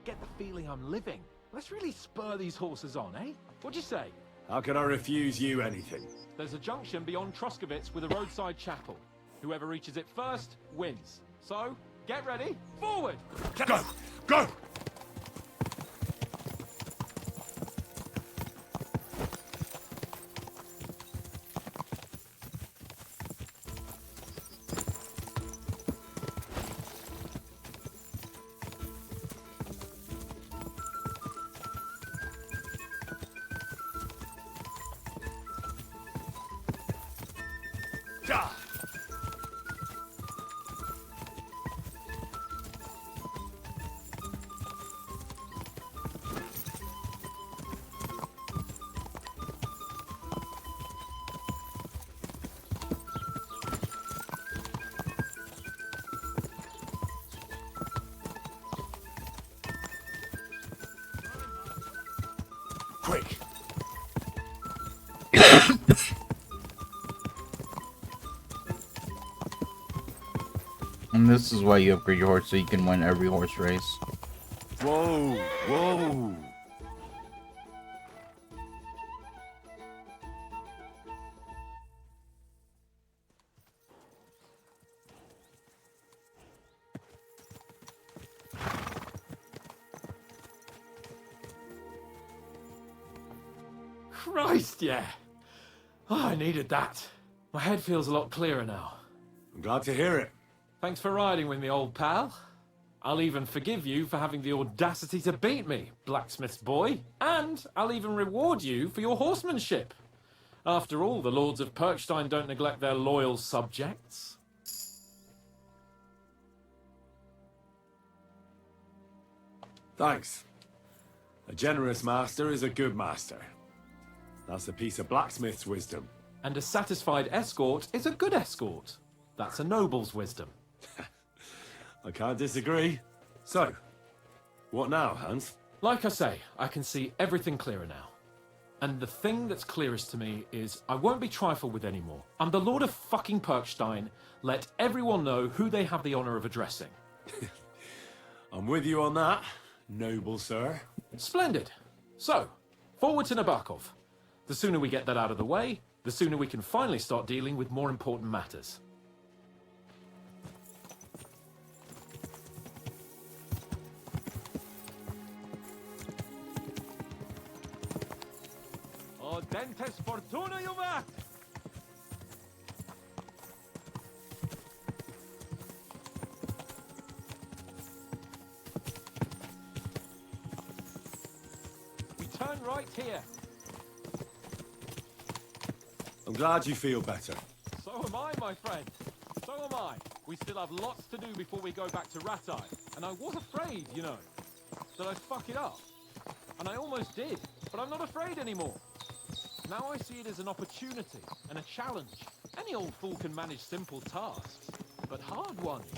get the feeling I'm living. Let's really spur these horses on, eh? What'd you say? How can I refuse you anything? There's a junction beyond Truskovitz with a roadside chapel. Whoever reaches it first wins. So, get ready, forward! Go! Go! Quick! And this is why you upgrade your horse, so you can win every horse race. Whoa! Whoa! Christ, yeah! Oh, I needed that. My head feels a lot clearer now. I'm glad to hear it. Thanks for riding with me, old pal. I'll even forgive you for having the audacity to beat me, blacksmith's boy. And I'll even reward you for your horsemanship. After all, the lords of Perkstein don't neglect their loyal subjects. Thanks. A generous master is a good master. That's a piece of blacksmith's wisdom. And a satisfied escort is a good escort. That's a noble's wisdom. I can't disagree. So, what now, Hans? Like I say, I can see everything clearer now. And the thing that's clearest to me is I won't be trifled with anymore. I'm the Lord of fucking Perkstein. Let everyone know who they have the honor of addressing. I'm with you on that, noble sir. Splendid. So, forward to Nabokov. The sooner we get that out of the way, the sooner we can finally start dealing with more important matters. O dentes fortuna juvat! We turn right here. I'm glad you feel better. So am I, my friend. So am I. We still have lots to do before we go back to Ratai. And I was afraid, you know, that I'd fuck it up. And I almost did, but I'm not afraid anymore. Now I see it as an opportunity and a challenge. Any old fool can manage simple tasks, but hard ones,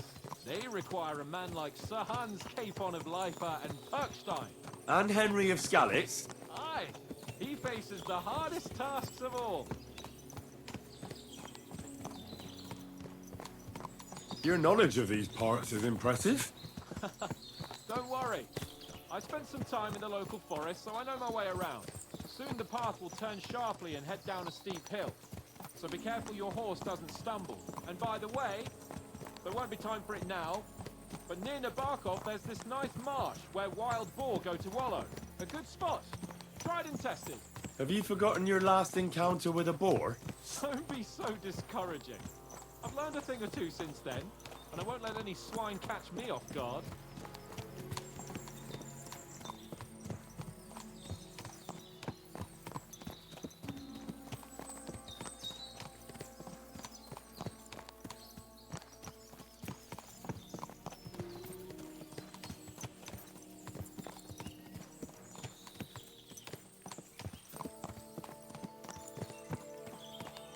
they require a man like Sir Hans Capon of Leipa and Perkstein. And Henry of Skalitz? Aye, he faces the hardest tasks of all. Your knowledge of these parts is impressive. Don't worry. I spent some time in the local forest, so I know my way around. Soon the path will turn sharply and head down a steep hill. So be careful your horse doesn't stumble. And by the way, there won't be time for it now, but near Nabokov there's this nice marsh where wild boar go to wallow. A good spot. Tried and tested. Have you forgotten your last encounter with a boar? Don't be so discouraging. I've learned a thing or two since then, and I won't let any swine catch me off guard.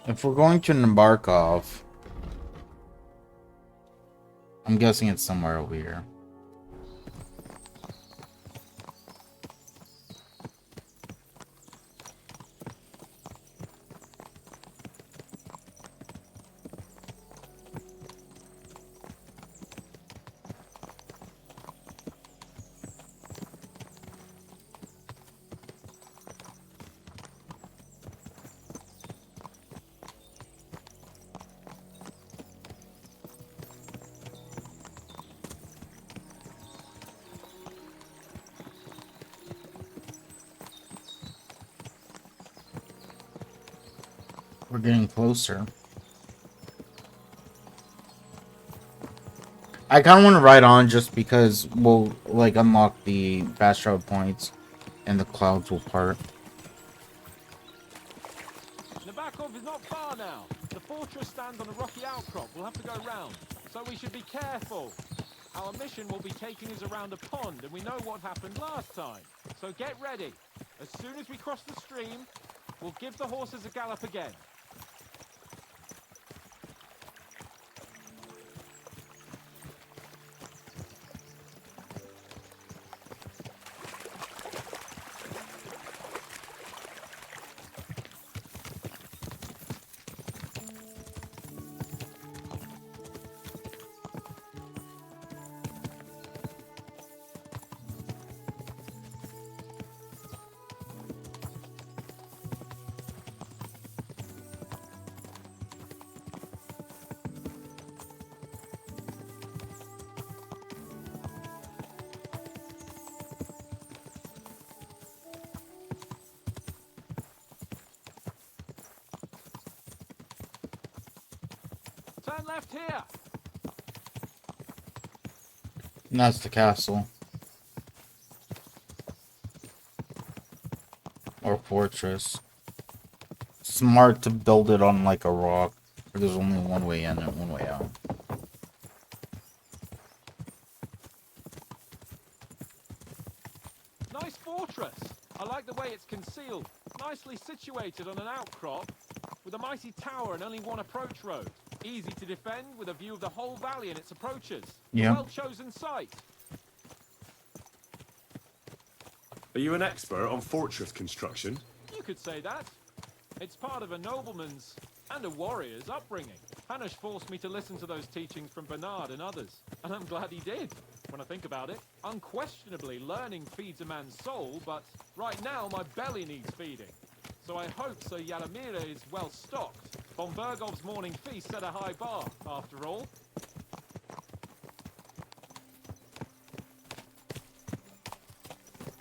If we're going to Nabarkov, I'm guessing it's somewhere over here. We're getting closer. I kind of want to ride on just because we'll, like, unlock the fast travel points and the clouds will part. Nabokov is not far now. The fortress stands on a rocky outcrop. We'll have to go round, so we should be careful. Our mission will be taking us around a pond, and we know what happened last time. So get ready. As soon as we cross the stream, we'll give the horses a gallop again. Turn left here. And that's the castle. Or fortress. Smart to build it on like a rock. Where there's only one way in and one way out. Nice fortress. I like the way it's concealed. Nicely situated on an outcrop with a mighty tower and only one approach road. Easy to defend with a view of the whole valley and its approaches. Yeah. A well-chosen site. Are you an expert on fortress construction? You could say that. It's part of a nobleman's and a warrior's upbringing. Hanush forced me to listen to those teachings from Bernard and others, and I'm glad he did. When I think about it, unquestionably learning feeds a man's soul, but right now my belly needs feeding. So I hope Sir Yaramira is well stocked. Von Bergov's morning feast set a high bar, after all.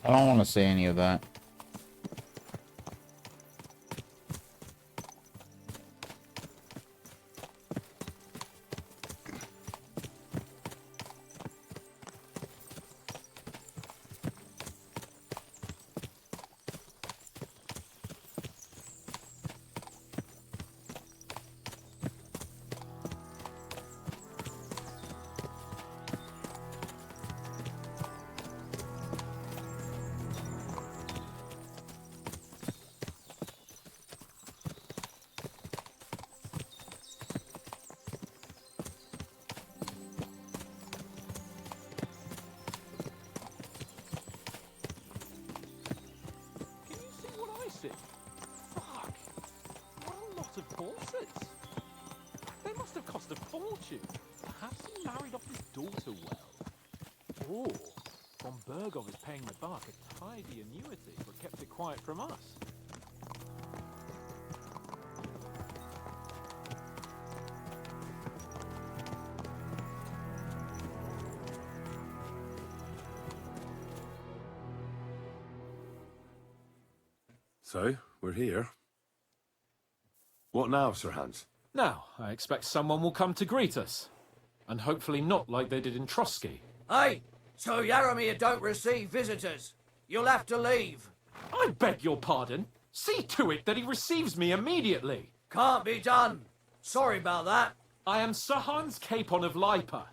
I don't want to say any of that. Fuck! What a lot of horses! They must have cost a fortune. Perhaps he married off his daughter well. Or Von Bergov is paying the Bach a tidy annuity, but kept it quiet from us. So, we're here. What now, Sir Hans? Now, I expect someone will come to greet us. And hopefully not like they did in Trotsky. Hey, so Yaramir don't receive visitors. You'll have to leave. I beg your pardon. See to it that he receives me immediately. Can't be done. Sorry about that. I am Sir Hans Capon of Lipa,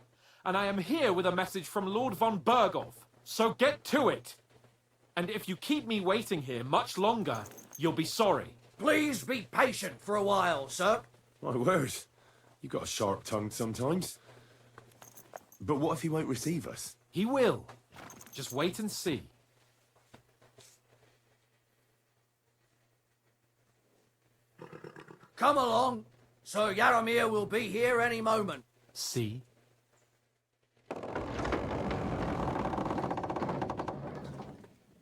and I am here with a message from Lord von Bergov. So get to it. And if you keep me waiting here much longer, you'll be sorry. Please be patient for a while, sir. My word. You got a sharp tongue sometimes. But what if he won't receive us? He will. Just wait and see. Come along. Sir Yaramir will be here any moment. See?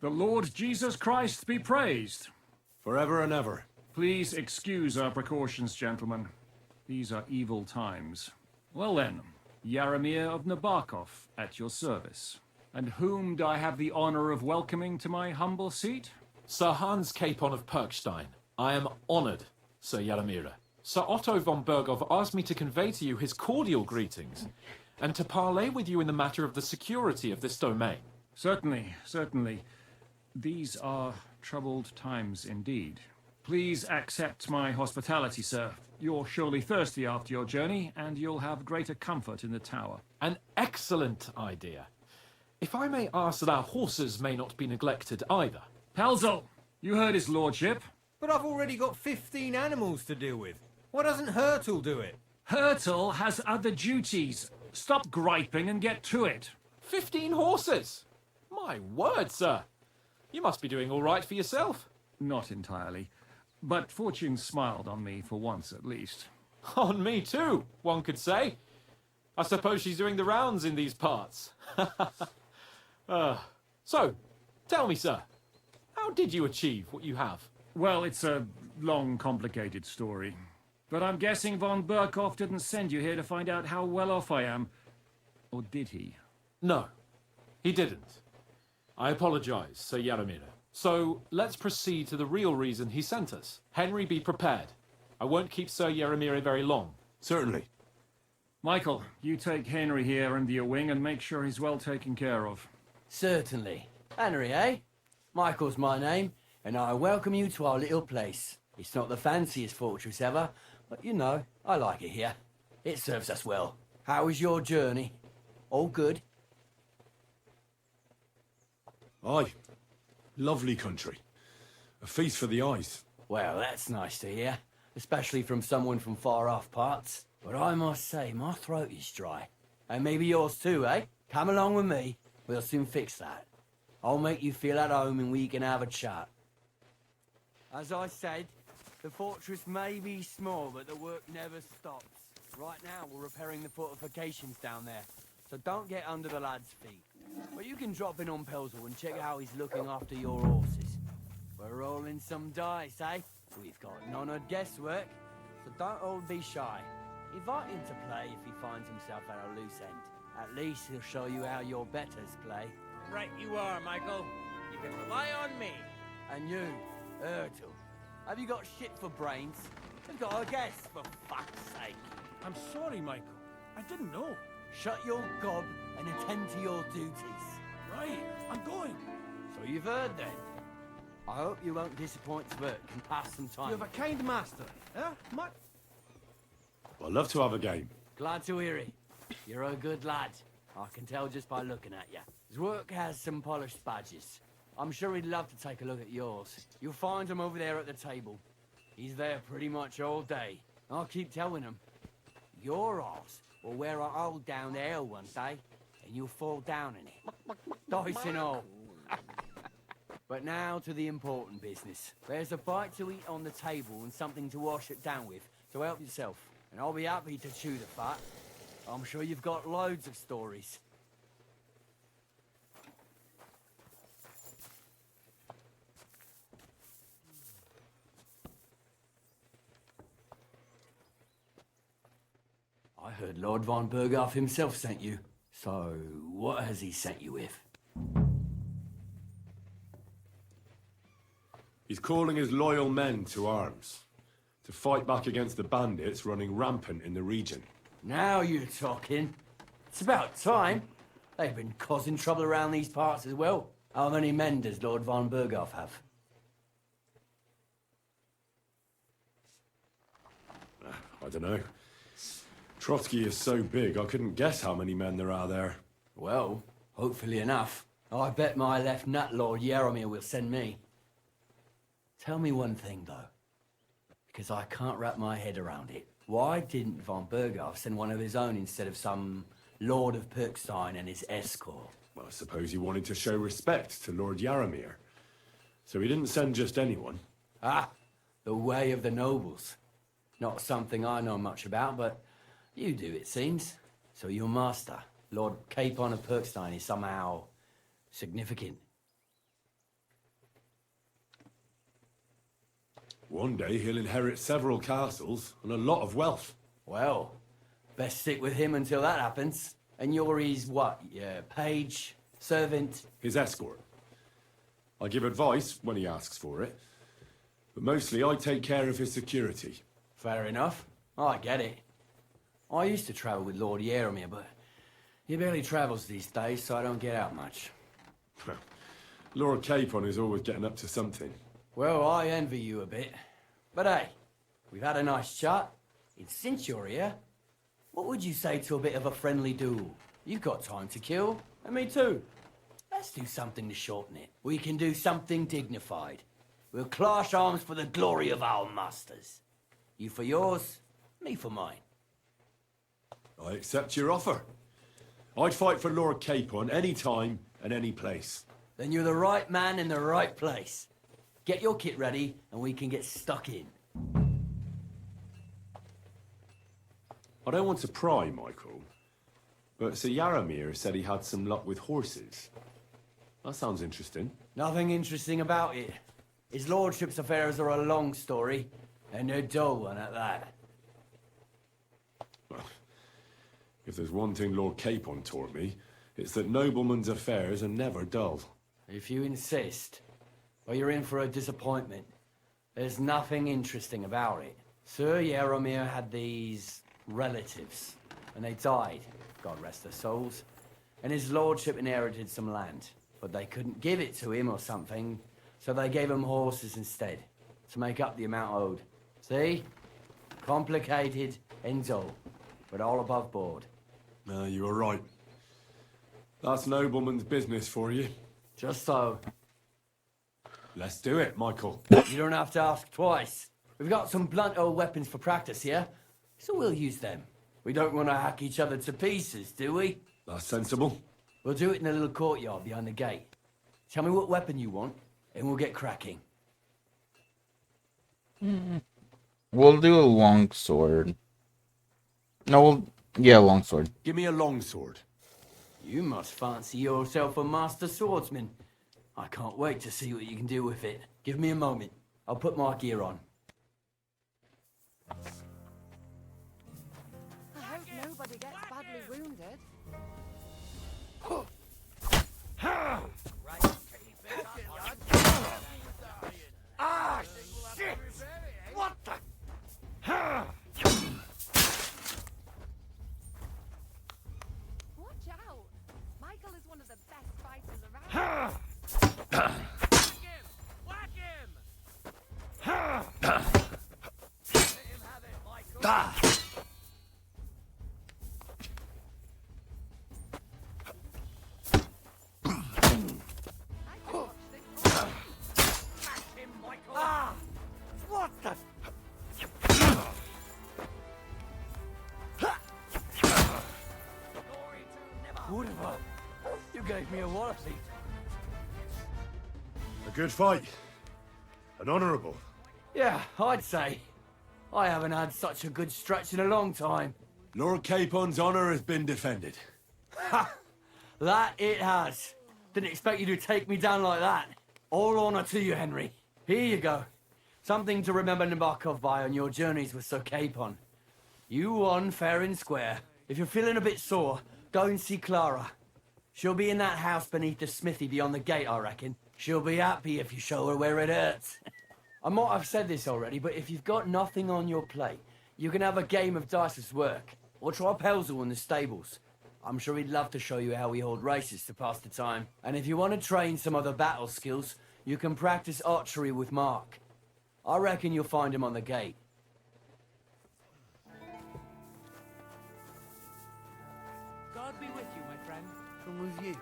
The Lord Jesus Christ be praised. Forever and ever. Please excuse our precautions, gentlemen. These are evil times. Well then, Yaramir of Nabokov at your service. And whom do I have the honor of welcoming to my humble seat? Sir Hans Capon of Perkstein. I am honored. Sir Yaramira. Sir Otto von Berghoff asked me to convey to you his cordial greetings, and to parley with you in the matter of the security of this domain. Certainly, certainly. These are troubled times indeed. Please accept my hospitality, sir. You're surely thirsty after your journey, and you'll have greater comfort in the tower. An excellent idea. If I may ask that our horses may not be neglected either. Pelzel, you heard his lordship. But I've already got 15 animals to deal with. Why doesn't Hurtle do it? Hurtle has other duties. Stop griping and get to it. 15 horses! My word, sir. You must be doing all right for yourself. Not entirely. But fortune smiled on me for once at least. On me too, one could say. I suppose she's doing the rounds in these parts. So, tell me, sir, how did you achieve what you have? Well, it's a long, complicated story. But I'm guessing von Berghoff didn't send you here to find out how well off I am. Or did he? No, he didn't. I apologize, Sir Yaramira. So, let's proceed to the real reason he sent us. Henry, be prepared. I won't keep Sir Yaramira very long. Certainly. Michael, you take Henry here under your wing and make sure he's well taken care of. Certainly. Henry, eh? Michael's my name, and I welcome you to our little place. It's not the fanciest fortress ever, but you know, I like it here. It serves us well. How was your journey? All good? Aye. Lovely country. A feast for the eyes. Well, that's nice to hear, especially from someone from far off parts. But I must say, my throat is dry. And maybe yours too, eh? Come along with me. We'll soon fix that. I'll make you feel at home and we can have a chat. As I said, the fortress may be small, but the work never stops. Right now, we're repairing the fortifications down there, so don't get under the lad's feet. But you can drop in on Pelzel and check how he's looking after your horses. We're rolling some dice, eh? We've got none of guesswork, so don't all be shy. Invite him to play if he finds himself at a loose end. At least he'll show you how your betters play. Right you are, Michael. You can rely on me. And you, Ertl, have you got shit for brains? You've got a guess, for fuck's sake. I'm sorry, Michael. I didn't know. Shut your gob and attend to your duties. Right, I'm going. So you've heard then. I hope you won't disappoint Svert and pass some time. You have a kind master, eh? I'd love to have a game. Glad to hear it. You're a good lad. I can tell just by looking at you. Zwerk has some polished badges. I'm sure he'd love to take a look at yours. You'll find him over there at the table. He's there pretty much all day. I'll keep telling him. Your arse will wear a hole down there one day, and you'll fall down in it. Dice and all. But now to the important business. There's a bite to eat on the table and something to wash it down with, so help yourself. And I'll be happy to chew the fat. I'm sure you've got loads of stories. I heard Lord von Berghoff himself sent you. So, what has he sent you with? He's calling his loyal men to arms. To fight back against the bandits running rampant in the region. Now you're talking. It's about time. They've been causing trouble around these parts as well. How many men does Lord von Berghoff have? I don't know. Trotsky is so big, I couldn't guess how many men there are there. Well, hopefully enough. I bet my left nut Lord Yaromir will send me. Tell me one thing, though. Because I can't wrap my head around it. Why didn't von Berghoff send one of his own instead of some Lord of Perkstein and his escort? Well, I suppose he wanted to show respect to Lord Yaramir. So he didn't send just anyone. Ah, the way of the nobles. Not something I know much about, but you do, it seems. So your master, Lord Capon of Perkstein, is somehow significant. One day he'll inherit several castles and a lot of wealth. Well, best stick with him until that happens. And you're his what? Yeah, page, servant? His escort. I give advice when he asks for it. But mostly I take care of his security. Fair enough. I get it. I used to travel with Lord Yaromir, but he barely travels these days, so I don't get out much. Lord Capon is always getting up to something. Well, I envy you a bit. But hey, we've had a nice chat. And since you're here, what would you say to a bit of a friendly duel? You've got time to kill, and me too. Let's do something to shorten it. We can do something dignified. We'll clash arms for the glory of our masters. You for yours, me for mine. I accept your offer. I'd fight for Lord Capon any time and any place. Then you're the right man in the right place. Get your kit ready, and we can get stuck in. I don't want to pry, Michael, but Sir Yaromir said he had some luck with horses. That sounds interesting. Nothing interesting about it. His lordship's affairs are a long story, and a dull one at that. If there's one thing Lord Capon taught me, it's that noblemen's affairs are never dull. If you insist, well, you're in for a disappointment. There's nothing interesting about it. Sir Yaromir had these relatives, and they died, God rest their souls, and his lordship inherited some land, but they couldn't give it to him or something, so they gave him horses instead, to make up the amount owed. See? Complicated and dull, but all above board. No, you were right. That's nobleman's business for you. Just so. Let's do it, Michael. You don't have to ask twice. We've got some blunt old weapons for practice here, so we'll use them. We don't want to hack each other to pieces, do we? That's sensible. We'll do it in a little courtyard behind the gate. Tell me what weapon you want, and we'll get cracking. We'll do a long sword. No, yeah, long sword. Give me a longsword. You must fancy yourself a master swordsman. I can't wait to see what you can do with it. Give me a moment. I'll put my gear on. I hope nobody gets badly wounded. Ah, shit! What the? Watch out! Michael is one of the best fighters around. Whack him! What the? Whatever. You gave me a wallopy. A good fight. An honourable. Yeah, I'd say. I haven't had such a good stretch in a long time. Lord Capon's honour has been defended. Ha! That it has. Didn't expect you to take me down like that. All honour to you, Henry. Here you go. Something to remember Nabokov by on your journeys with Sir Capon. You won fair and square. If you're feeling a bit sore, go and see Clara. She'll be in that house beneath the smithy beyond the gate, I reckon. She'll be happy if you show her where it hurts. I might have said this already, but if you've got nothing on your plate, you can have a game of dice's work. Or try Pelzel in the stables. I'm sure he'd love to show you how we hold races to pass the time. And if you want to train some other battle skills, you can practice archery with Mark. I reckon you'll find him on the gate. God be with you, my friend. And with you.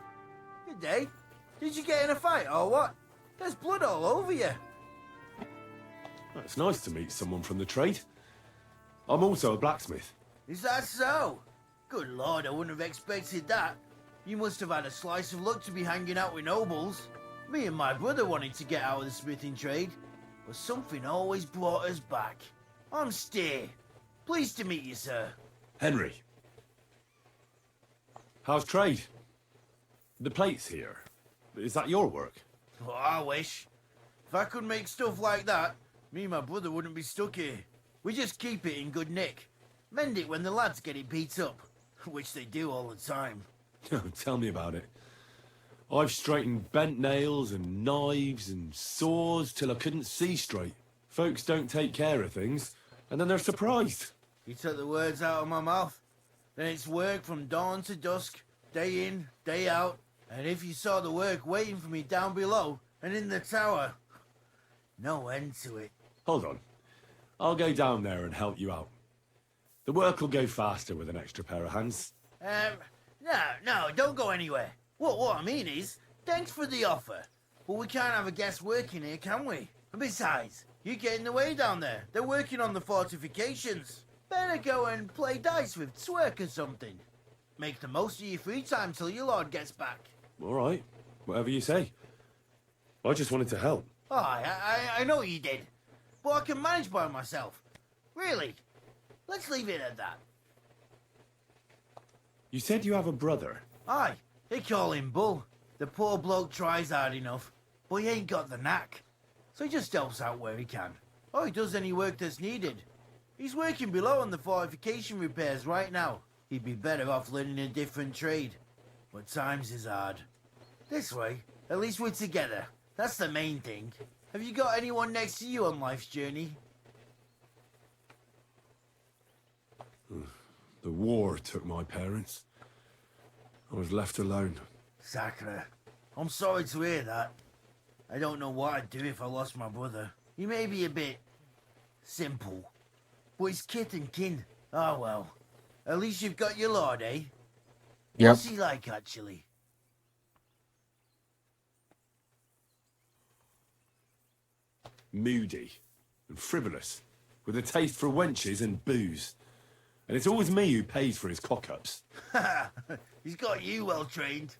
Good day. Did you get in a fight or what? There's blood all over you. It's nice to meet someone from the trade. I'm also a blacksmith. Is that so? Good lord, I wouldn't have expected that. You must have had a slice of luck to be hanging out with nobles. Me and my brother wanted to get out of the smithing trade, but something always brought us back. I'm Steer. Pleased to meet you, sir. Henry. How's trade? The plates here. Is that your work? Oh, I wish. If I could make stuff like that, me and my brother wouldn't be stuck here. We just keep it in good nick. Mend it when the lads get it beat up, which they do all the time. Tell me about it. I've straightened bent nails and knives and saws till I couldn't see straight. Folks don't take care of things, and then they're surprised. You took the words out of my mouth. Then it's work from dawn to dusk, day in, day out. And if you saw the work waiting for me down below and in the tower, no end to it. Hold on. I'll go down there and help you out. The work will go faster with an extra pair of hands. No, don't go anywhere. What I mean is, thanks for the offer. But we can't have a guest working here, can we? And besides, you get in the way down there. They're working on the fortifications. Better go and play dice with Twerk or something. Make the most of your free time till your lord gets back. All right, whatever you say. I just wanted to help. Oh, I know you did. But I can manage by myself. Really. Let's leave it at that. You said you have a brother. Aye, they call him Bull. The poor bloke tries hard enough, but he ain't got the knack. So he just helps out where he can. Or he does any work that's needed. He's working below on the fortification repairs right now. He'd be better off learning a different trade. But times is hard. This way, at least we're together. That's the main thing. Have you got anyone next to you on life's journey? The war took my parents. I was left alone. Sacre. I'm sorry to hear that. I don't know what I'd do if I lost my brother. He may be a bit simple, but he's kith and kin. Oh well. At least you've got your lord, eh? Yep. What's he like, actually? Moody and frivolous, with a taste for wenches and booze. And it's always me who pays for his cock-ups. He's got you well trained.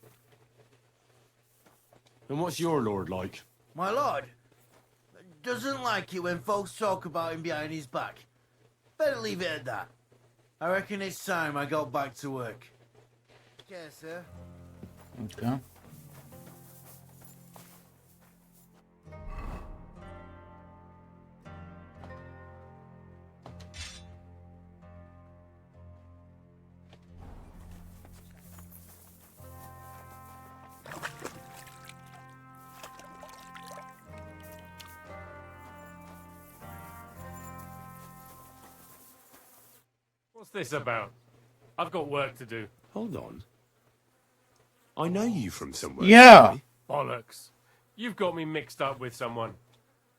And what's your lord like? My lord doesn't like it when folks talk about him behind his back. Better leave it at that. I reckon it's time I got back to work. Yes, sir. Okay. What's this about? I've got work to do. Hold on. I know you from somewhere. Yeah. Bollocks. You've got me mixed up with someone.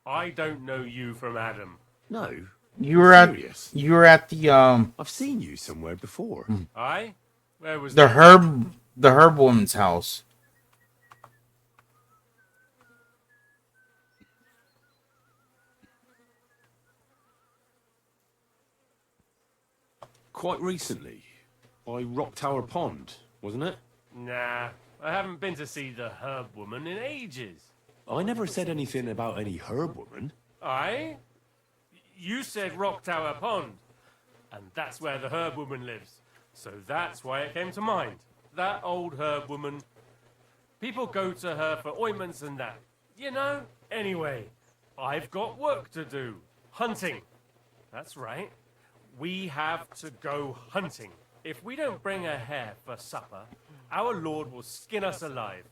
I don't know you from Adam. No. You were at Serious? the I've seen you somewhere before. Aye? Where was the that? herb woman's house. Quite recently. By Rock Tower Pond, wasn't it? Nah, I haven't been to see the herb woman in ages. I never said anything about any herb woman. Aye? You said Rock Tower Pond. And that's where the herb woman lives. So that's why it came to mind. That old herb woman. People go to her for ointments and that. You know? Anyway, I've got work to do. Hunting. That's right. We have to go hunting. If we don't bring a hare for supper, our lord will skin us alive.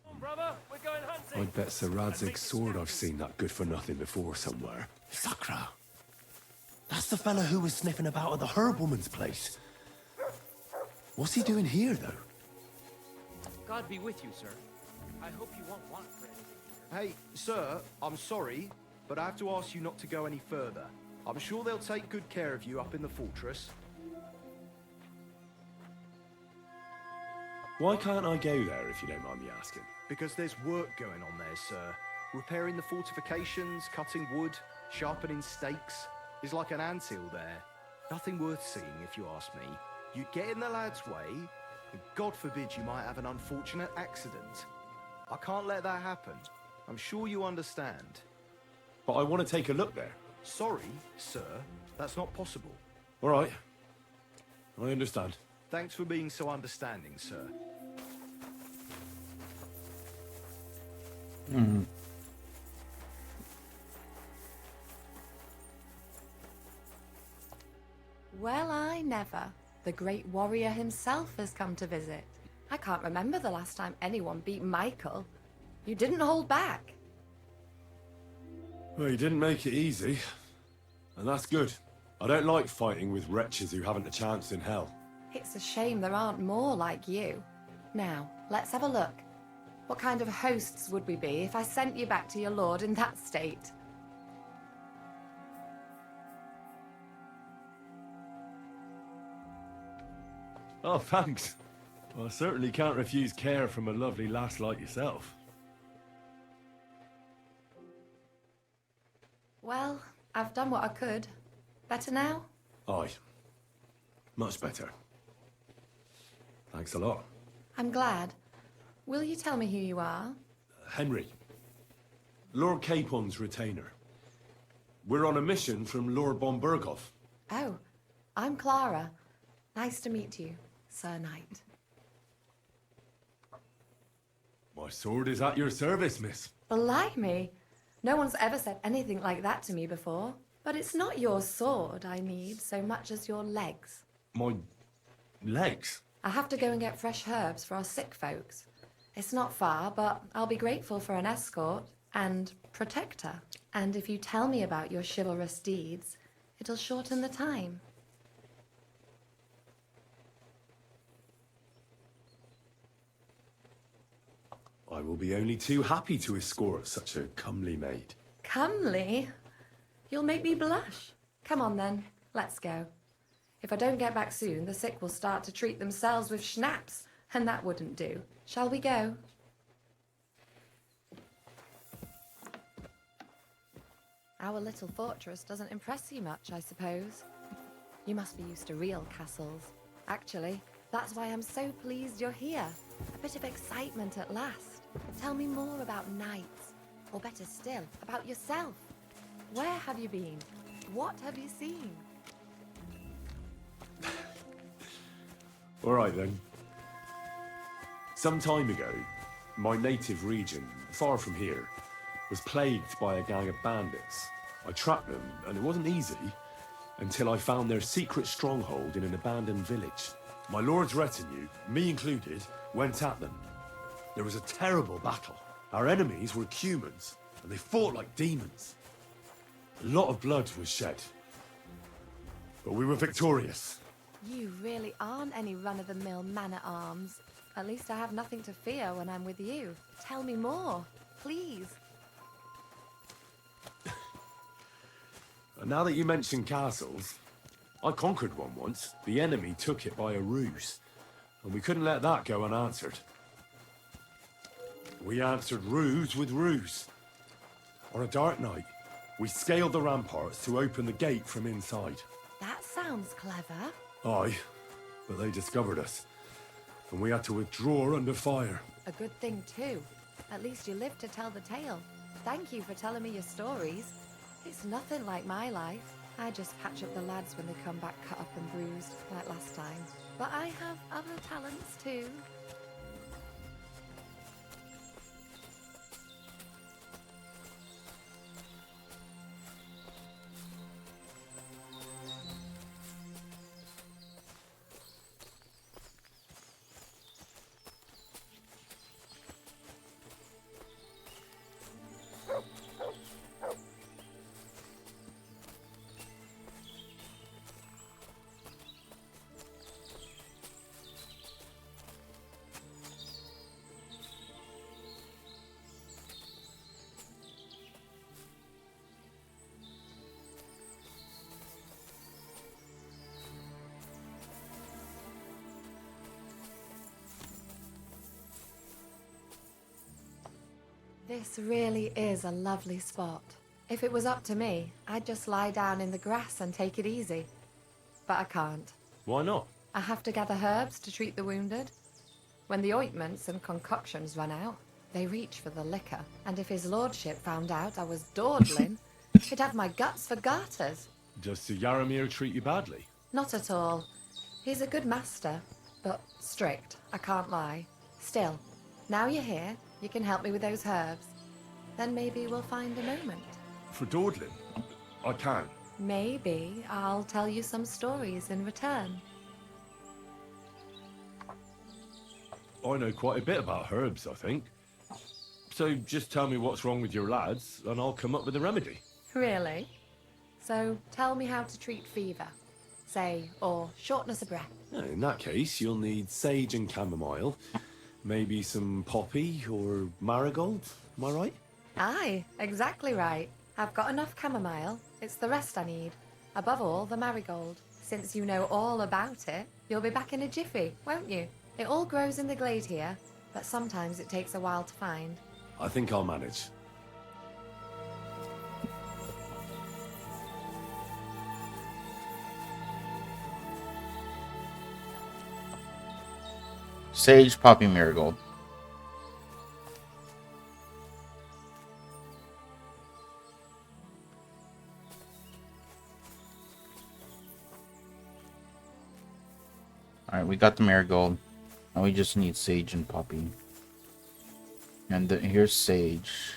Come on, brother, we're going hunting. I'd bet Sir Radzig's sword I've seen that good for nothing before somewhere. Sakra! That's the fella who was sniffing about at the herb woman's place. What's he doing here, though? God be with you, sir. I hope you won't want for anything. Hey, sir, I'm sorry, but I have to ask you not to go any further. I'm sure they'll take good care of you up in the fortress. Why can't I go there, if you don't mind me asking? Because there's work going on there, sir. Repairing the fortifications, cutting wood, sharpening stakes. There's like an anthill there. Nothing worth seeing, if you ask me. You get in the lad's way, and God forbid you might have an unfortunate accident. I can't let that happen. I'm sure you understand. But I want to take a look there. Sorry, sir. That's not possible. All right. I understand. Thanks for being so understanding, sir. Well, I never. The great warrior himself has come to visit. I can't remember the last time anyone beat Michael. You didn't hold back. Well, you didn't make it easy. And that's good. I don't like fighting with wretches who haven't a chance in hell. It's a shame there aren't more like you. Now, let's have a look. What kind of hosts would we be if I sent you back to your lord in that state? Oh, thanks. Well, I certainly can't refuse care from a lovely lass like yourself. Well, I've done what I could. Better now? Aye. Much better. Thanks a lot. I'm glad. Will you tell me who you are? Henry. Lord Capon's retainer. We're on a mission from Lord Bombergov. Oh, I'm Clara. Nice to meet you, Sir Knight. My sword is at your service, miss. Blimey! No one's ever said anything like that to me before. But it's not your sword I need so much as your legs. My legs? I have to go and get fresh herbs for our sick folks. It's not far, but I'll be grateful for an escort and protector. And if you tell me about your chivalrous deeds, it'll shorten the time. I will be only too happy to escort such a comely maid. Comely? You'll make me blush. Come on then, let's go. If I don't get back soon, the sick will start to treat themselves with schnapps, and that wouldn't do. Shall we go? Our little fortress doesn't impress you much, I suppose. You must be used to real castles. Actually, that's why I'm so pleased you're here. A bit of excitement at last. Tell me more about knights, or better still, about yourself. Where have you been? What have you seen? All right then. Some time ago, my native region, far from here, was plagued by a gang of bandits. I tracked them, and it wasn't easy, until I found their secret stronghold in an abandoned village. My lord's retinue, me included, went at them. There was a terrible battle. Our enemies were humans, and they fought like demons. A lot of blood was shed. But we were victorious. You really aren't any run-of-the-mill man-at-arms. At least I have nothing to fear when I'm with you. Tell me more, please. And now that you mention castles, I conquered one once. The enemy took it by a ruse, and we couldn't let that go unanswered. We answered ruse with ruse. On a dark night, we scaled the ramparts to open the gate from inside. That sounds clever. Aye, but they discovered us, and we had to withdraw under fire. A good thing, too. At least you lived to tell the tale. Thank you for telling me your stories. It's nothing like my life. I just patch up the lads when they come back cut up and bruised, like last time. But I have other talents, too. This really is a lovely spot. If it was up to me, I'd just lie down in the grass and take it easy. But I can't. Why not? I have to gather herbs to treat the wounded. When the ointments and concoctions run out, they reach for the liquor. And if his lordship found out I was dawdling, he'd have my guts for garters. Does Sir Yaramir treat you badly? Not at all. He's a good master, but strict, I can't lie. Still, now you're here, you can help me with those herbs. Then maybe we'll find a moment. For dawdling? I can. Maybe I'll tell you some stories in return. I know quite a bit about herbs, I think. So just tell me what's wrong with your lads, and I'll come up with a remedy. Really? So tell me how to treat fever, say, or shortness of breath. In that case, you'll need sage and chamomile, maybe some poppy or marigold. Am I right? Aye, exactly right. I've got enough chamomile. It's the rest I need. Above all, the marigold. Since you know all about it, you'll be back in a jiffy, won't you? It all grows in the glade here, but sometimes it takes a while to find. I think I'll manage. Sage, poppy, marigold. Alright, we got the marigold. Now we just need sage and poppy. And here's sage.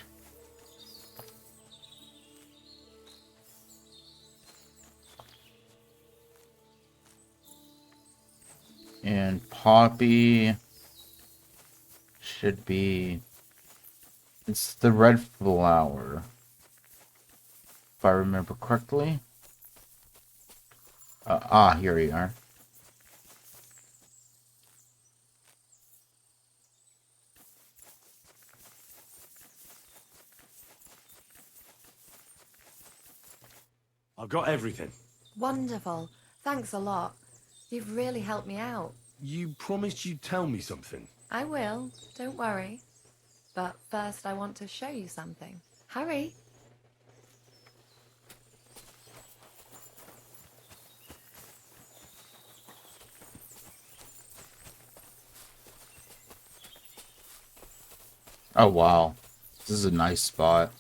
And poppy should be... It's the red flower, if I remember correctly. Here we are. I've got everything. Wonderful. Thanks a lot. You've really helped me out. You promised you'd tell me something. I will. Don't worry. But first I want to show you something. Hurry. Oh, wow. This is a nice spot.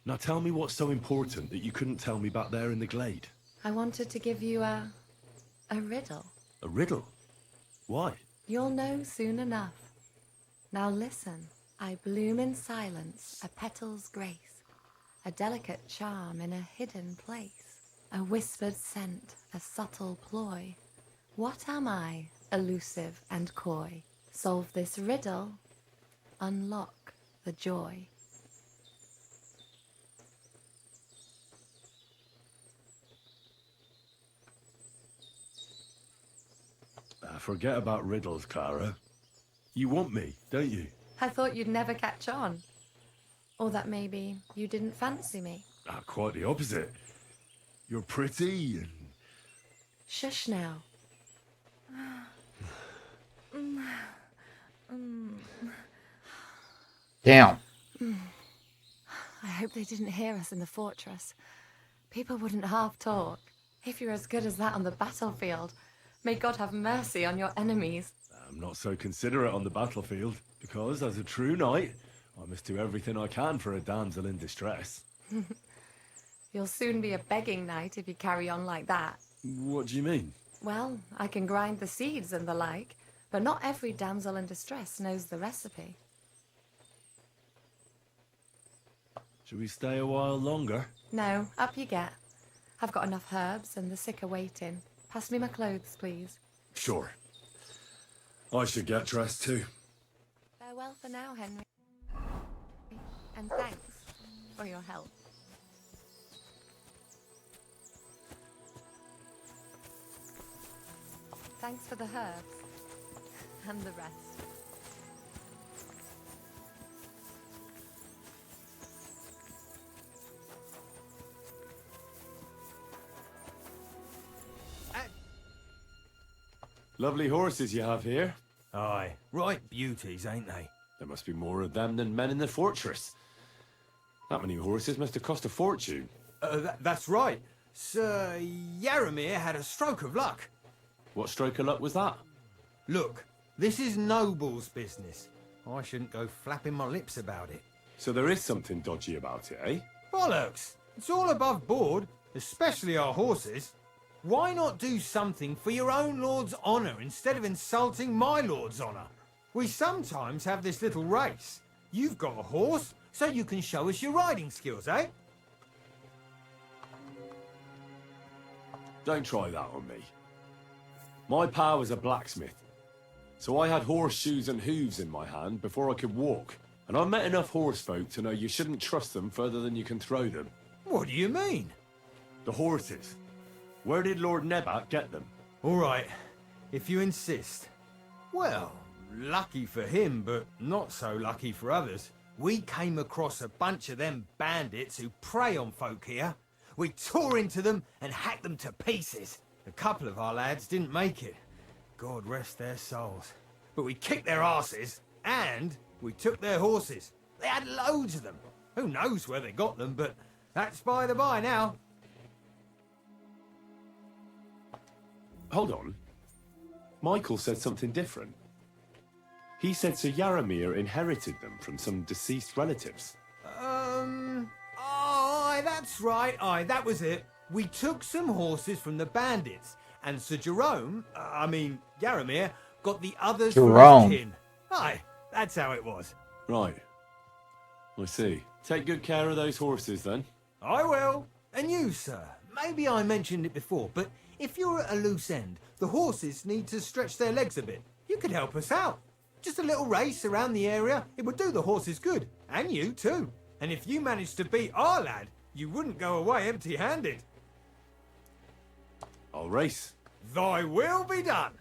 Now tell me what's so important that you couldn't tell me back there in the glade. I wanted to give you a riddle. A riddle? Why? You'll know soon enough. Now listen. I bloom in silence, a petal's grace, a delicate charm in a hidden place, a whispered scent, a subtle ploy. What am I, elusive and coy? Solve this riddle, unlock the joy. Forget about riddles, Clara. You want me, don't you? I thought you'd never catch on. Or that maybe you didn't fancy me. Quite the opposite. You're pretty and... Shush now. Damn. I hope they didn't hear us in the fortress. People wouldn't half talk. If you're as good as that on the battlefield, may God have mercy on your enemies. I'm not so considerate on the battlefield, because as a true knight, I must do everything I can for a damsel in distress. You'll soon be a begging knight if you carry on like that. What do you mean? Well, I can grind the seeds and the like, but not every damsel in distress knows the recipe. Should we stay a while longer? No, up you get. I've got enough herbs and the sick are waiting. Pass me my clothes, please. Sure. I should get dressed too. Farewell for now, Henry. And thanks for your help. Thanks for the herbs. And the rest. Lovely horses you have here. Aye, right beauties, ain't they? There must be more of them than men in the fortress. That many horses must have cost a fortune. That's right. Sir Yaramir had a stroke of luck. What stroke of luck was that? Look, this is Noble's business. I shouldn't go flapping my lips about it. So there is something dodgy about it, eh? Bollocks! It's all above board, especially our horses. Why not do something for your own lord's honour instead of insulting my lord's honour? We sometimes have this little race. You've got a horse, so you can show us your riding skills, eh? Don't try that on me. My pa was a blacksmith, so I had horseshoes and hooves in my hand before I could walk. And I met enough horse folk to know you shouldn't trust them further than you can throw them. What do you mean? The horses. Where did Lord Nebat get them? All right, if you insist. Well, lucky for him, but not so lucky for others. We came across a bunch of them bandits who prey on folk here. We tore into them and hacked them to pieces. A couple of our lads didn't make it. God rest their souls. But we kicked their asses, and we took their horses. They had loads of them. Who knows where they got them, but that's by the by now. Hold on. Michael said something different. He said Sir Yaramir inherited them from some deceased relatives. Aye, that's right. Aye, that was it. We took some horses from the bandits, and Sir Yaramir, got the others Jerome. for his kin. Aye, that's how it was. Right. I see. Take good care of those horses, then. I will. And you, sir. Maybe I mentioned it before, but if you're at a loose end, the horses need to stretch their legs a bit. You could help us out. Just a little race around the area. It would do the horses good. And you, too. And if you managed to beat our lad, you wouldn't go away empty-handed. I'll race. Thy will be done.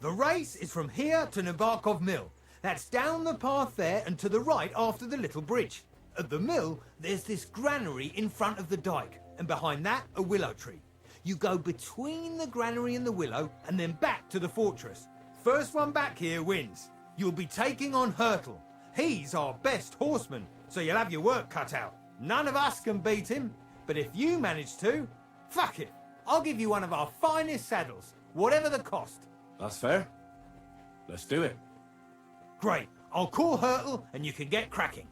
The race is from here to Nabokov Mill. That's down the path there and to the right after the little bridge. At the mill, there's this granary in front of the dike, and behind that, a willow tree. You go between the granary and the willow, and then back to the fortress. First one back here wins. You'll be taking on Hurtle. He's our best horseman, so you'll have your work cut out. None of us can beat him, but if you manage to, fuck it. I'll give you one of our finest saddles, whatever the cost. That's fair. Let's do it. Great. I'll call Hurtle and you can get cracking.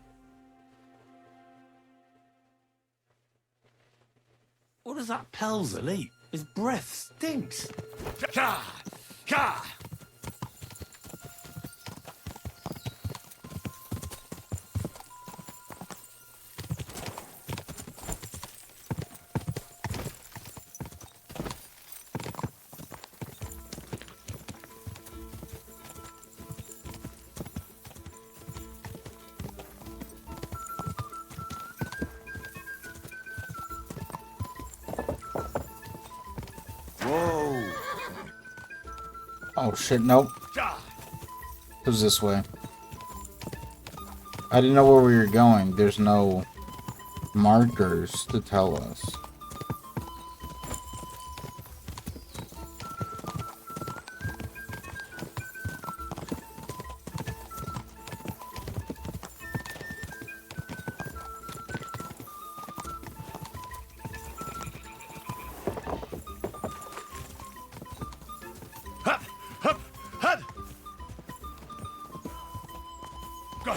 What does that Pelzel eat? His breath stinks. Ka! Ka! Whoa! Oh shit, nope. It was this way. I didn't know where we were going. There's no markers to tell us. Hup! Hup! Hup! Go!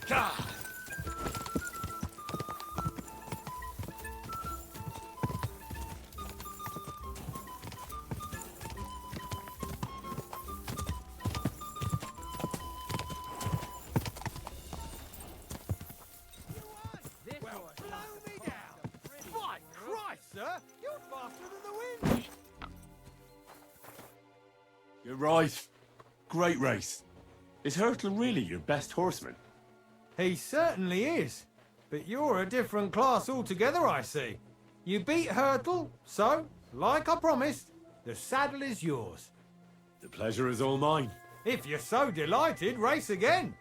Ka! My Christ, sir! You're faster than the wind! You're right. Great race. Is Hurtle really your best horseman? He certainly is. But you're a different class altogether, I see. You beat Hurtle, so, like I promised, the saddle is yours. The pleasure is all mine. If you're so delighted, race again.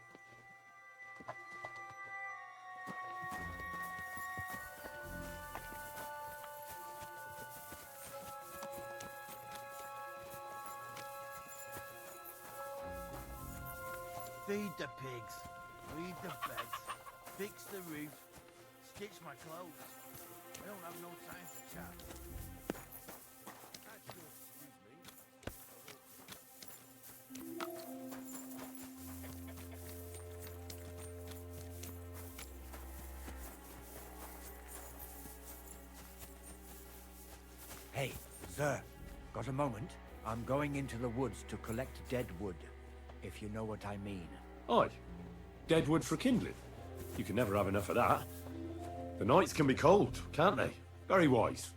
Feed the pigs, weave the beds, fix the roof, stitch my clothes. I don't have no time for chat. Excuse me. Sir, got a moment? I'm going into the woods to collect dead wood, if you know what I mean. Aye. Dead wood for kindling. You can never have enough of that. The nights can be cold, can't they? Very wise.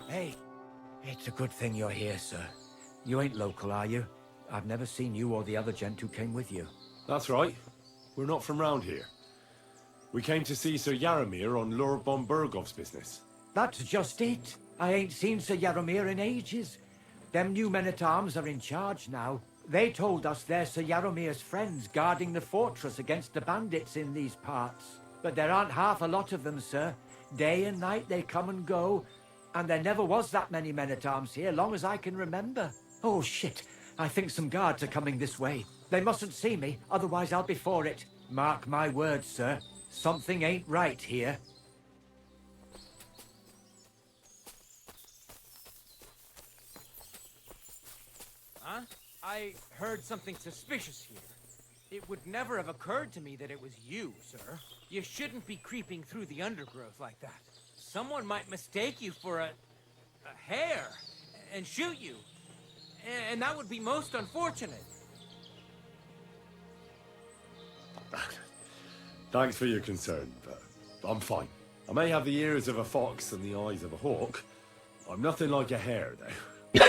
Hey, it's a good thing you're here, sir. You ain't local, are you? I've never seen you or the other gent who came with you. That's right. We're not from round here. We came to see Sir Yaramir on Lord von Burgov's business. That's just it. I ain't seen Sir Yaramir in ages. Them new men-at-arms are in charge now. They told us they're Sir Yaramir's friends guarding the fortress against the bandits in these parts. But there aren't half a lot of them, sir. Day and night they come and go, and there never was that many men-at-arms here, long as I can remember. Oh, shit. I think some guards are coming this way. They mustn't see me, otherwise I'll be for it. Mark my words, sir. Something ain't right here. Huh? I heard something suspicious here. It would never have occurred to me that it was you, sir. You shouldn't be creeping through the undergrowth like that. Someone might mistake you for a hare and shoot you. And that would be most unfortunate. Thanks for your concern, but I'm fine. I may have the ears of a fox and the eyes of a hawk. I'm nothing like a hare, though.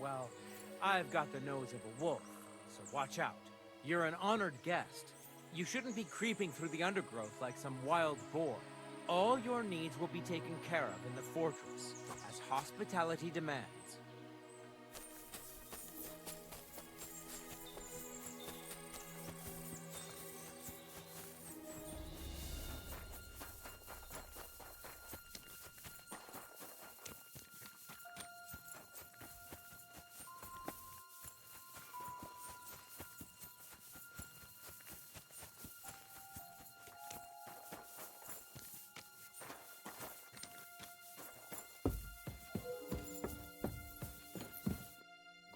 Well, I've got the nose of a wolf, so watch out. You're an honored guest. You shouldn't be creeping through the undergrowth like some wild boar. All your needs will be taken care of in the fortress, as hospitality demands.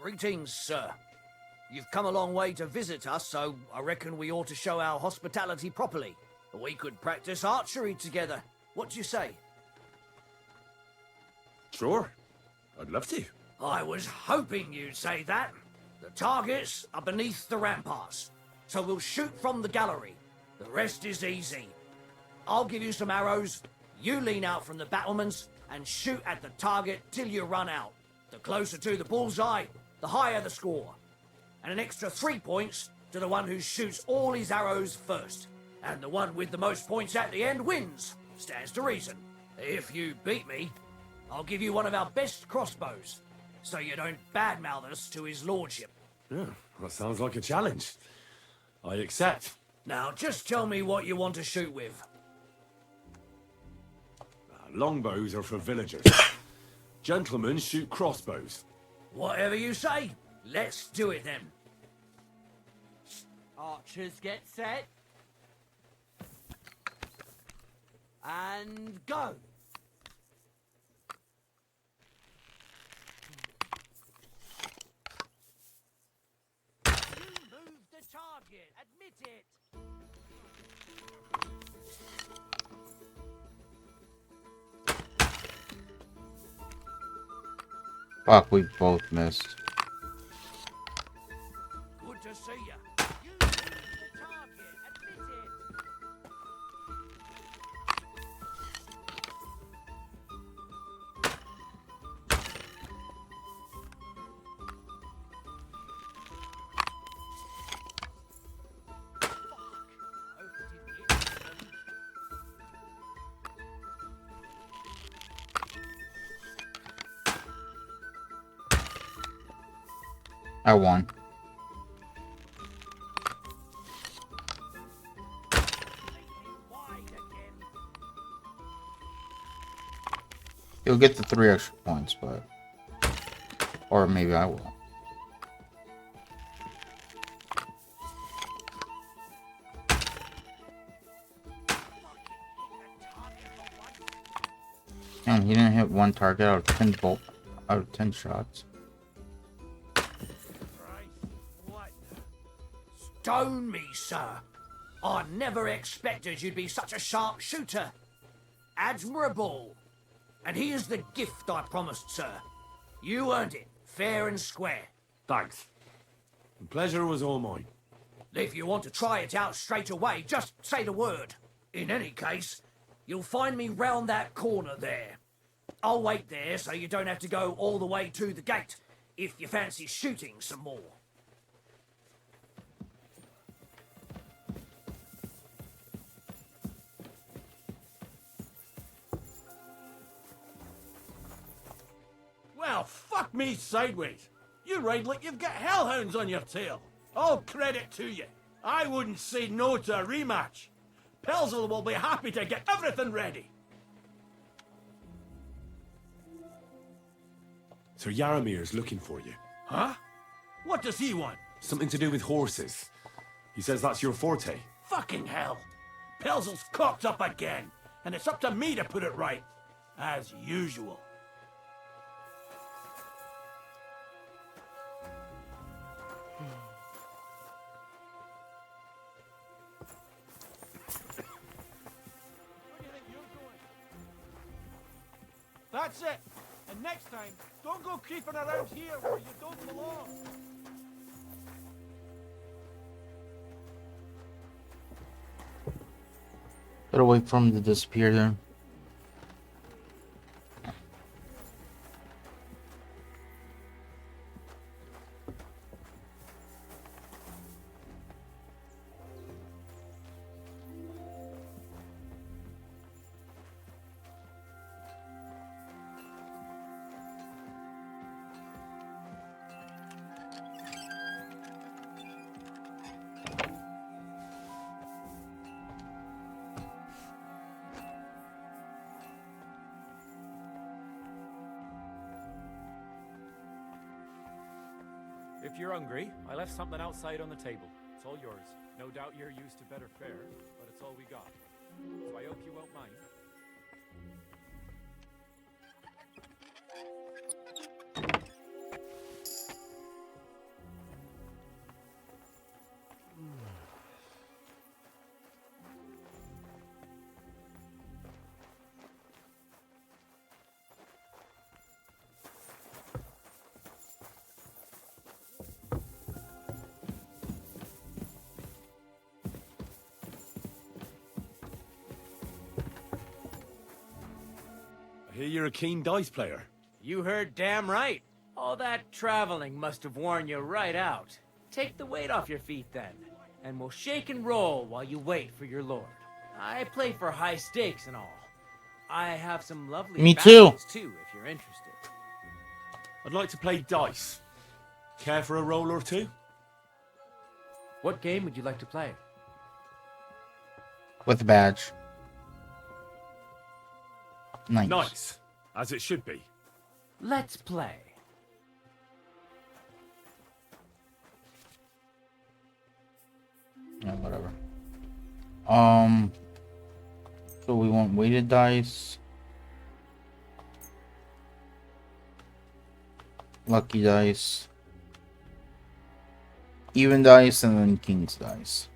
Greetings, sir. You've come a long way to visit us, so I reckon we ought to show our hospitality properly. We could practice archery together. What do you say? Sure. I'd love to. I was hoping you'd say that. The targets are beneath the ramparts, so we'll shoot from the gallery. The rest is easy. I'll give you some arrows, you lean out from the battlements, and shoot at the target till you run out. The closer to the bullseye, the higher the score. And an extra 3 points to the one who shoots all his arrows first. And the one with the most points at the end wins. Stands to reason. If you beat me, I'll give you one of our best crossbows, so you don't badmouth us to his lordship. Yeah, that sounds like a challenge. I accept. Now, just tell me what you want to shoot with. Longbows are for villagers. Gentlemen shoot crossbows. Whatever you say. Let's do it then. Archers get set. And go. You moved the target. Admit it. Fuck, we both missed. Good to see you. I won. You'll get the 3 extra points, but... Or maybe I will. Damn, he didn't hit 1 target out of 10 shots. Stone me, sir. I never expected you'd be such a sharp shooter. Admirable. And here's the gift I promised, sir. You earned it, fair and square. Thanks. The pleasure was all mine. If you want to try it out straight away, just say the word. In any case, you'll find me round that corner there. I'll wait there so you don't have to go all the way to the gate, if you fancy shooting some more. Well, fuck me sideways. You ride like you've got hellhounds on your tail. All credit to you. I wouldn't say no to a rematch. Pelzel will be happy to get everything ready. Sir Yaramir's looking for you. Huh? What does he want? Something to do with horses. He says that's your forte. Fucking hell. Pelzel's cocked up again, and it's up to me to put it right. As usual. That's it. And next time, don't go creeping around here where you don't belong. Better wait for him to disappear there. If you're hungry, I left something outside on the table. It's all yours. No doubt you're used to better fare, but it's all we got. So I hope you won't mind. I hear you're a keen dice player. You heard damn right. All that traveling must have worn you right out. Take the weight off your feet then, and we'll shake and roll while you wait for your lord. I play for high stakes and all. I have some lovely Me too. baskets too, if you're interested. I'd like to play dice. Care for a roll or two? What game would you like to play? With a badge. Nice. Nice. As it should be. Let's play. Yeah, whatever. So we want weighted dice. Lucky dice. Even dice and then king's dice.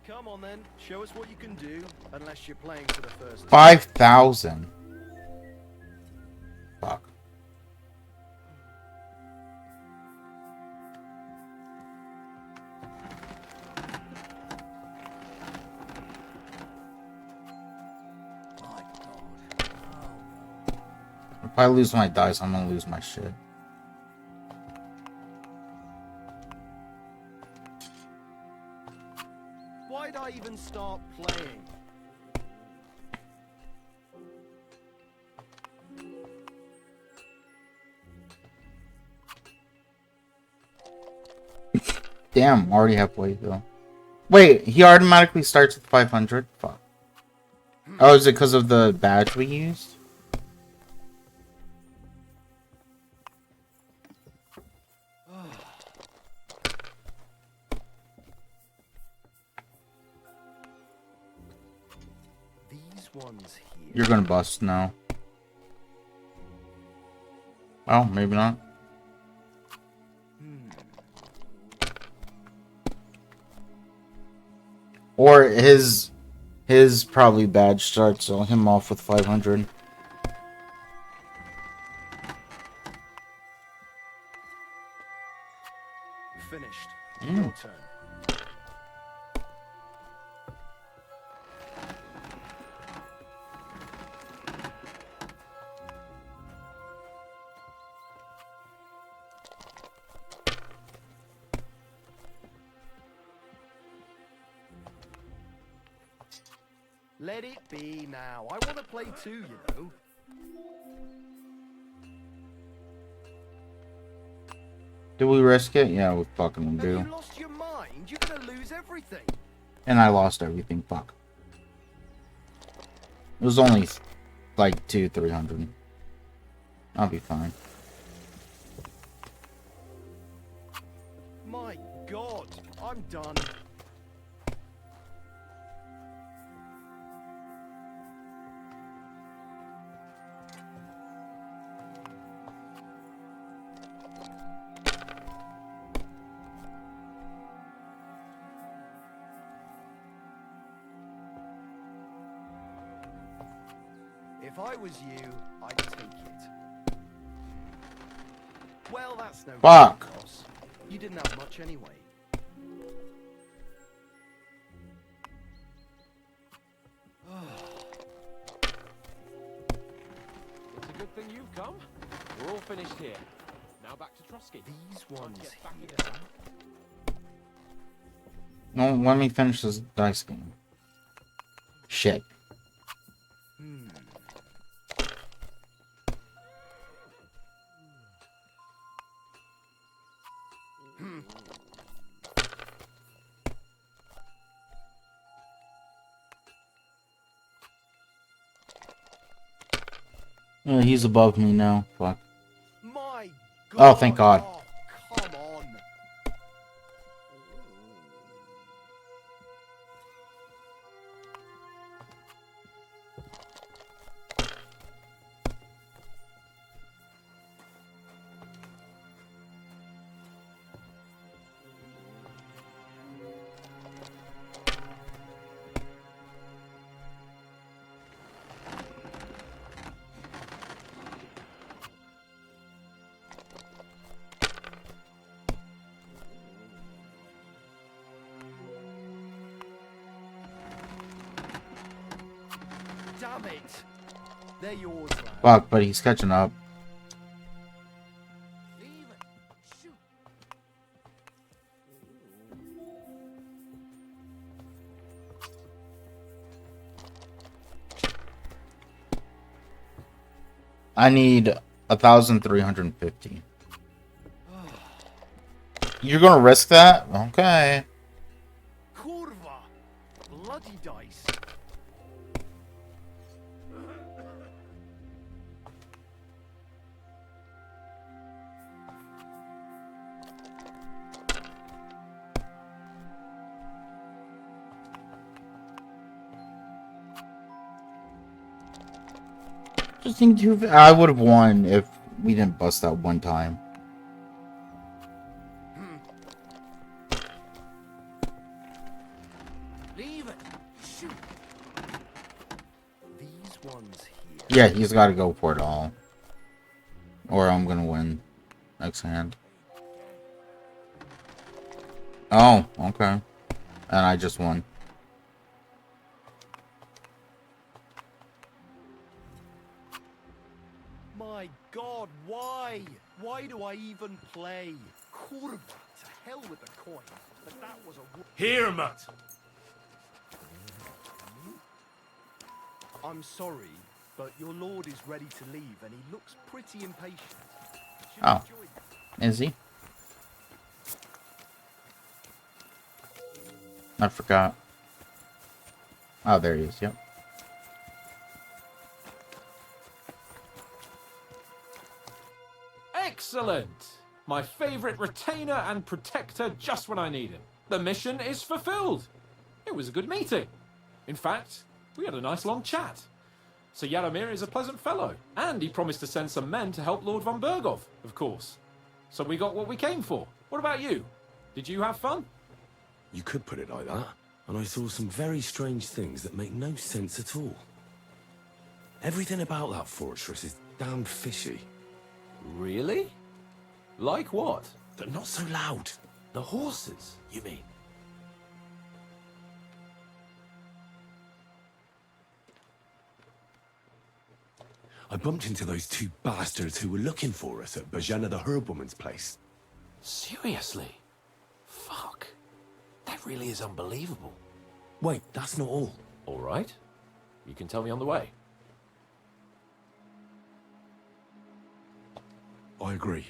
Come on then, show us what you can do, unless you're playing for the first time. 5,000. Fuck. If I lose my dice, I'm gonna lose my shit. Why'd I even start playing? Damn, already halfway though. Wait, he automatically starts with 500? Fuck. Oh, is it because of the badge we used? These ones here. You're gonna bust now. Oh, maybe not. Or his probably badge starts him off with 500. Finished. Mm. Your turn. Let it be now. I want to play too, you know. Do we risk it? Yeah, we fucking Have do. you lost your mind? You're gonna lose everything. And I lost everything. Fuck. It was only like 200-300. I'll be fine. My God, I'm done. If I was you, I'd take it. Well, that's no Fuck. loss. You didn't have much anyway. It's a good thing you've come. We're all finished here. Now back to Trotsky. These ones here. No, let me finish this dice game. Shit. Yeah, he's above me now. Fuck. My God. Oh, thank God. Oh, come on. Damn it. They're yours, lad. Fuck, but he's catching up. I need 1,350. You're gonna risk that? Okay. Kurva. Bloody dice. Just think I would have won if we didn't bust that one time. Leave it. Shoot. These ones here. Yeah, he's got to go for it all. Or I'm gonna win next hand. Oh, okay. And I just won. My God, why? Why do I even play? Kurva. To hell with the coin. But that was a... Here, Mutt. I'm sorry, but your lord is ready to leave and he looks pretty impatient. Oh. Is he? I forgot. Oh, there he is. Yep. Excellent! My favorite retainer and protector just when I need him. The mission is fulfilled. It was a good meeting. In fact, we had a nice long chat. Sir Yaromir is a pleasant fellow, and he promised to send some men to help Lord von Bergov, of course. So we got what we came for. What about you? Did you have fun? You could put it like that. And I saw some very strange things that make no sense at all. Everything about that fortress is damn fishy. Really? Like what? They're not so loud. The horses, you mean? I bumped into those two bastards who were looking for us at Bajana the Herbwoman's place. Seriously? Fuck. That really is unbelievable. Wait, that's not all. All right. You can tell me on the way. I agree.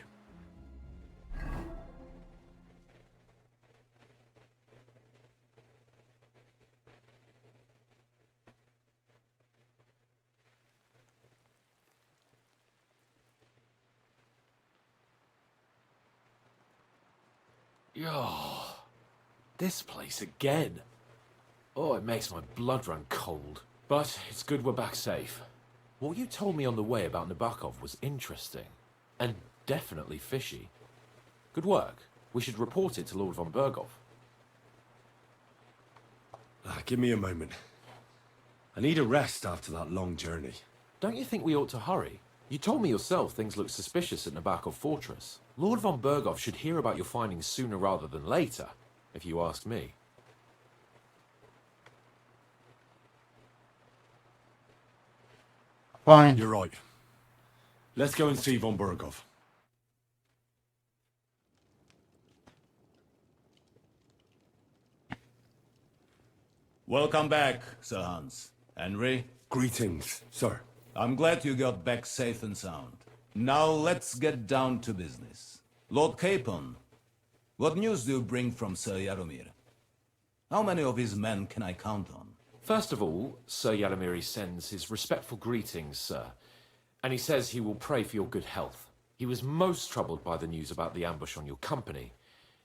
Oh, this place again. Oh, it makes my blood run cold. But it's good we're back safe. What you told me on the way about Nabokov was interesting. And definitely fishy. Good work. We should report it to Lord von Bergov. Give me a moment. I need a rest after that long journey. Don't you think we ought to hurry? You told me yourself things look suspicious at Nabokov Fortress. Lord von Bergov should hear about your findings sooner rather than later, if you ask me. Fine. You're right. Let's go and see von Bergov. Welcome back, Sir Hans. Henry? Greetings, sir. I'm glad you got back safe and sound. Now let's get down to business. Lord Capon, what news do you bring from Sir Yaromir? How many of his men can I count on? First of all, Sir Yaromir sends his respectful greetings, sir. And he says he will pray for your good health. He was most troubled by the news about the ambush on your company.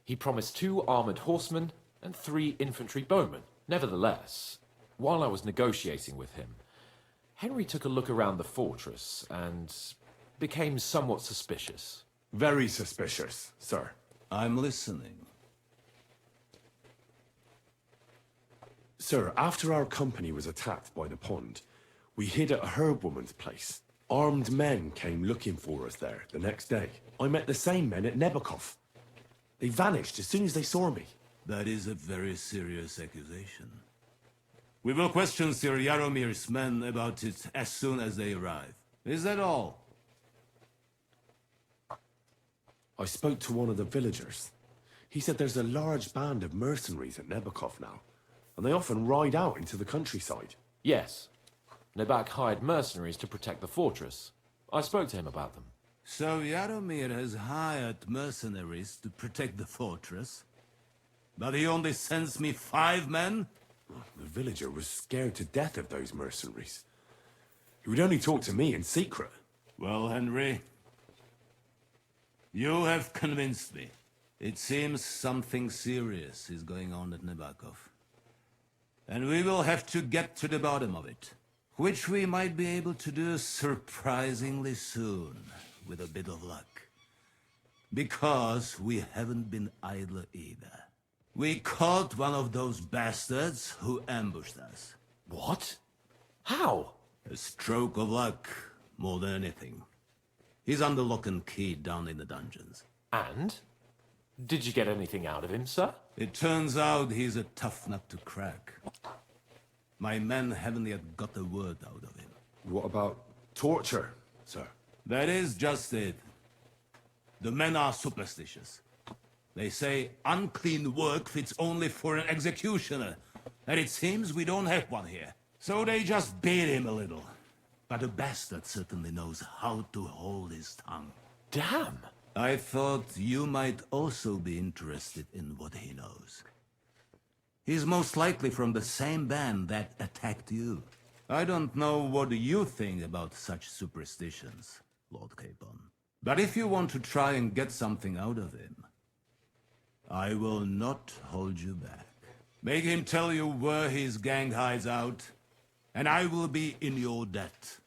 He promised 2 armored horsemen and 3 infantry bowmen. Nevertheless, while I was negotiating with him, Henry took a look around the fortress and became somewhat suspicious. Very suspicious, sir. I'm listening. Sir, after our company was attacked by the pond, we hid at a herbwoman's place. Armed men came looking for us there the next day. I met the same men at Nabokov. They vanished as soon as they saw me. That is a very serious accusation. We will question Sir Yaromir's men about it as soon as they arrive. Is that all? I spoke to one of the villagers. He said there's a large band of mercenaries at Nabokov now, and they often ride out into the countryside. Yes. Nabak hired mercenaries to protect the fortress. I spoke to him about them. So Yaromir has hired mercenaries to protect the fortress? But he only sends me 5 men? The villager was scared to death of those mercenaries. He would only talk to me in secret. Well, Henry, you have convinced me. It seems something serious is going on at Nabokov. And we will have to get to the bottom of it. Which we might be able to do surprisingly soon, with a bit of luck. Because we haven't been idle either. We caught one of those bastards who ambushed us. What? How? A stroke of luck, more than anything. He's under lock and key down in the dungeons. And? Did you get anything out of him, sir? It turns out he's a tough nut to crack. My men haven't yet got a word out of him. What about torture, sir? That is just it. The men are superstitious. They say unclean work fits only for an executioner, and it seems we don't have one here. So they just beat him a little. But the bastard certainly knows how to hold his tongue. Damn! I thought you might also be interested in what he knows. He's most likely from the same band that attacked you. I don't know what you think about such superstitions, Lord Capon. But if you want to try and get something out of him, I will not hold you back. Make him tell you where his gang hides out, and I will be in your debt.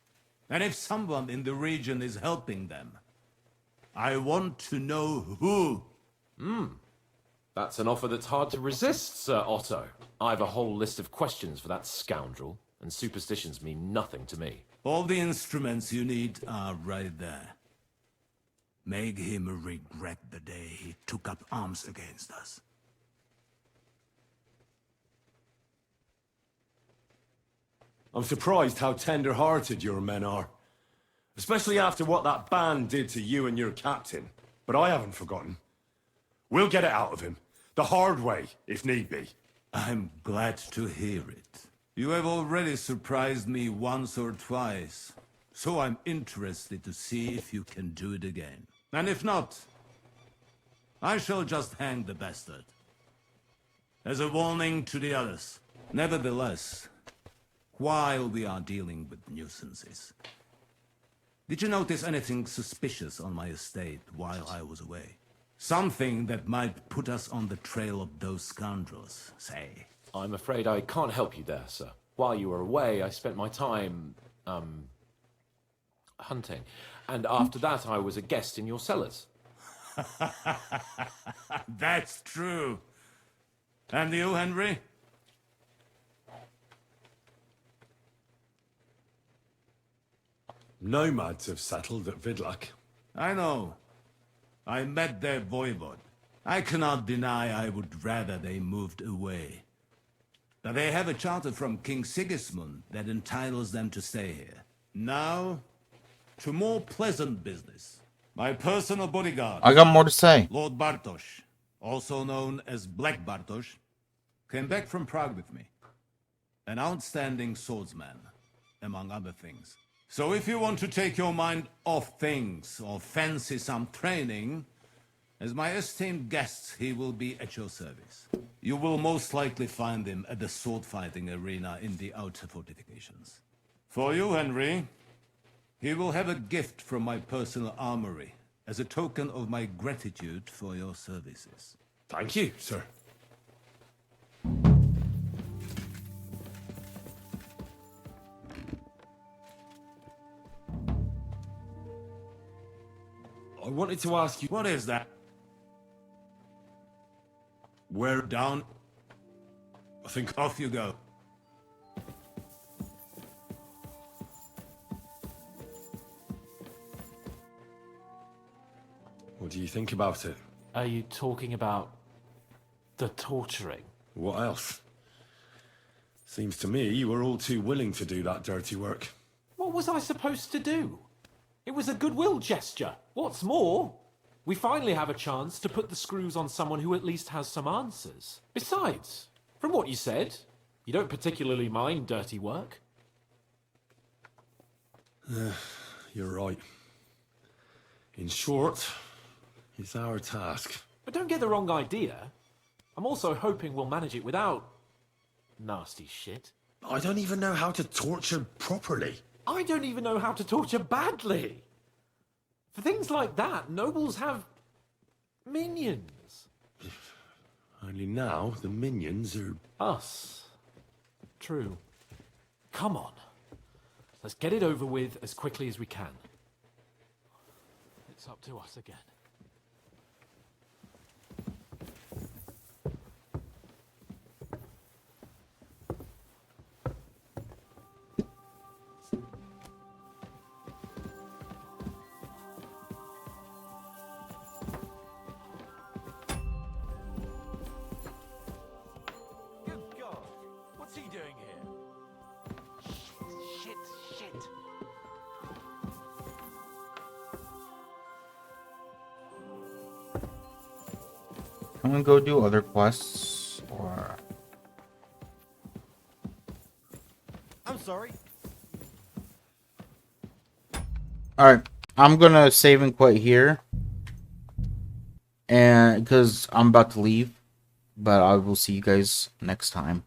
And if someone in the region is helping them, I want to know who. That's an offer that's hard to resist, Sir Otto. I have a whole list of questions for that scoundrel, and superstitions mean nothing to me. All the instruments you need are right there. Make him regret the day he took up arms against us. I'm surprised how tender-hearted your men are. Especially after what that band did to you and your captain. But I haven't forgotten. We'll get it out of him. The hard way, if need be. I'm glad to hear it. You have already surprised me once or twice, so I'm interested to see if you can do it again. And if not, I shall just hang the bastard. As a warning to the others. Nevertheless, while we are dealing with nuisances, did you notice anything suspicious on my estate while I was away? Something that might put us on the trail of those scoundrels, say. I'm afraid I can't help you there, sir. While you were away, I spent my time, hunting. And after that, I was a guest in your cellars. That's true. And you, Henry? Nomads have settled at Vidlak. I know. I met their voivod. I cannot deny I would rather they moved away. But they have a charter from King Sigismund that entitles them to stay here. Now, to more pleasant business. My personal bodyguard. I got more to say. Lord Bartosz, also known as Black Bartosz, came back from Prague with me. An outstanding swordsman, among other things. So if you want to take your mind off things or fancy some training, as my esteemed guest, he will be at your service. You will most likely find him at the sword-fighting arena in the outer fortifications. For you, Henry, he will have a gift from my personal armory as a token of my gratitude for your services. Thank you, sir. I wanted to ask you... What is that? Where down? I think off you go. What do you think about it? Are you talking about the torturing? What else? Seems to me you were all too willing to do that dirty work. What was I supposed to do? It was a goodwill gesture. What's more, we finally have a chance to put the screws on someone who at least has some answers. Besides, from what you said, you don't particularly mind dirty work. You're right. In short, it's our task. But don't get the wrong idea. I'm also hoping we'll manage it without nasty shit. I don't even know how to torture properly. I don't even know how to torture badly. For things like that, nobles have minions. Only now the minions are... Us. True. Come on. Let's get it over with as quickly as we can. It's up to us again. I'm gonna go do other quests, or... I'm sorry. Alright, I'm gonna save and quit here. And, because I'm about to leave. But I will see you guys next time.